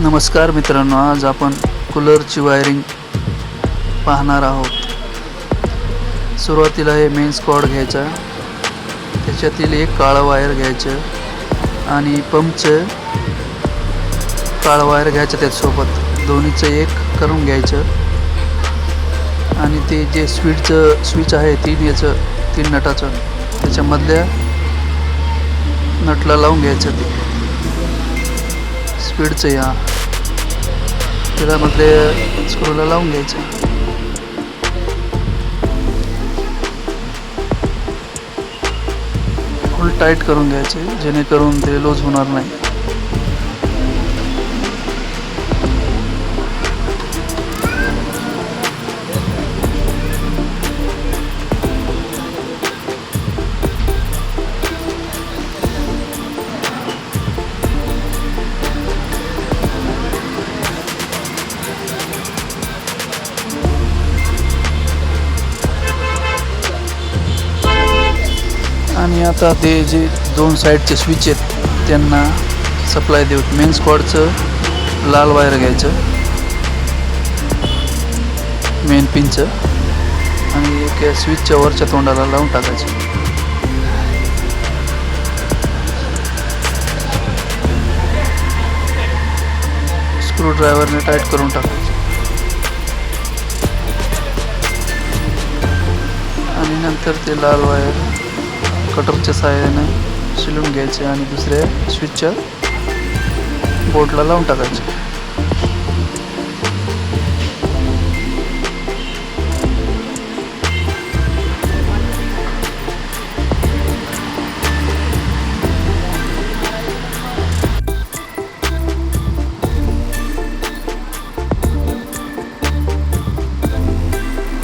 नमस्कार मित्रांनो, आज आपण कूलरची वायरिंग पाहणार आहोत. सुरुवातीला हे मेन्स कॉर्ड घ्यायचा, त्याच्यातील एक काळं वायर घ्यायचं आणि पंपचं काळं वायर घ्यायचं, त्याच्यासोबत दोन्हीचं एक करून घ्यायचं आणि ते जे स्विच आहे तीन नटाचं त्याच्यामधल्या नटला लावून घ्यायचं. ते स्पीडचं त्याच्यामधले स्क्रूला लावून घ्यायचं. फुल टाईट करून घ्यायचे जेणेकरून ते लूज होणार नाही. आणि आता ते जे दोन साईडचे स्विच आहेत त्यांना सप्लाय देऊ. मेन्स कॉर्डचं लाल वायर घ्यायचं, मेन पिनचं, आणि एक स्विचच्या वरच्या तोंडाला लावून टाकायचं. स्क्रू ड्रायव्हरने टाईट करून टाकायचं आणि नंतर ते लाल वायर कटरच्या सहाय्याने शिलून घ्यायचे आणि दुसऱ्या स्विचच्या बोर्डला लावून टाकायचे.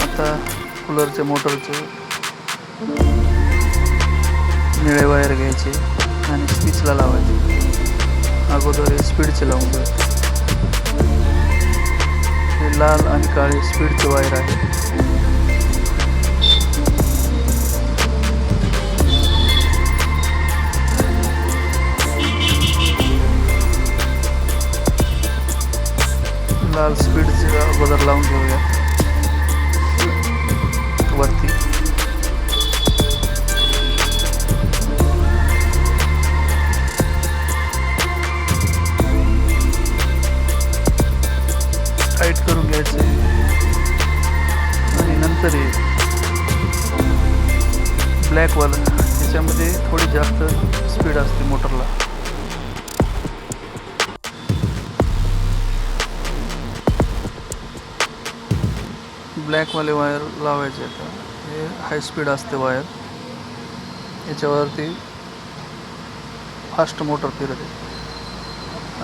आता कूलरच्या मोटरचं निळे वायर घ्यायचे आणि स्विचला लावायचे. अगोदर हे स्पीडचे लावून घ्यायचे. हे लाल आणि काळे स्पीडचे वायर आहे. लाल स्पीडचे अगोदर लावून घेऊया वरती. टाईट करून घ्यायचे आणि नंतर हे ब्लॅकवालं, त्याच्यामध्ये थोडी जास्त स्पीड असते मोटरला. ब्लॅकवाले वायर लावायचे. आता हे हाय स्पीड असते वायर, याच्यावरती फास्ट मोटर फिरते.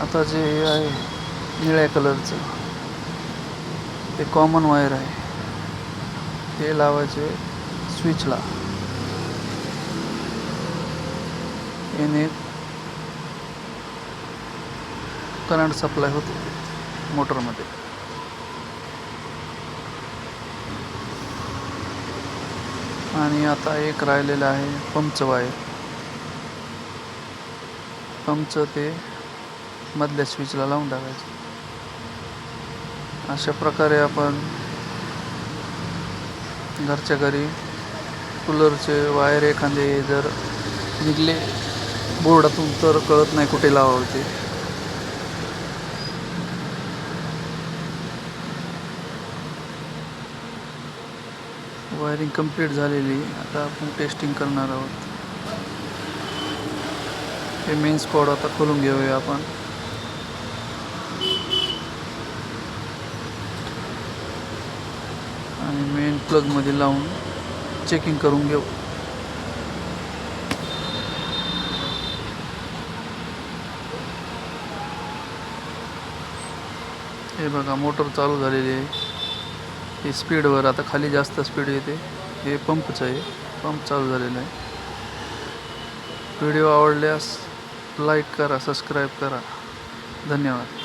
आता जे आहे निळ्या कलरचं ते कॉमन वायर आहे, ते लावायचे स्विचला. याने करंट सप्लाय होतो मोटरमध्ये. आणि आता एक राहिलेलं आहे पंपचं वायर. पंपचं ते मधल्या स्विचला लावून टाकायचं. अशा प्रकारे आपण घरच्या घरी कूलरचे वायर एखादे जर निघले बोर्डातून तर कळत नाही कुठे लावावं ते. वायरिंग कंप्लीट झालेली. आता आपण टेस्टिंग करणार आहोत. हे मेन्स कॉर्ड आता खोलून घेऊया आपण. आणि मेन प्लगमध्ये लावून चेकिंग करून घेऊ. हे बघा, मोटर चालू झालेली आहे. हे स्पीडवर, आता खाली जास्त स्पीड येते. हे पंपचं आहे, पंप चालू झालेला आहे. व्हिडिओ आवडल्यास लाईक करा, सबस्क्राईब करा. धन्यवाद.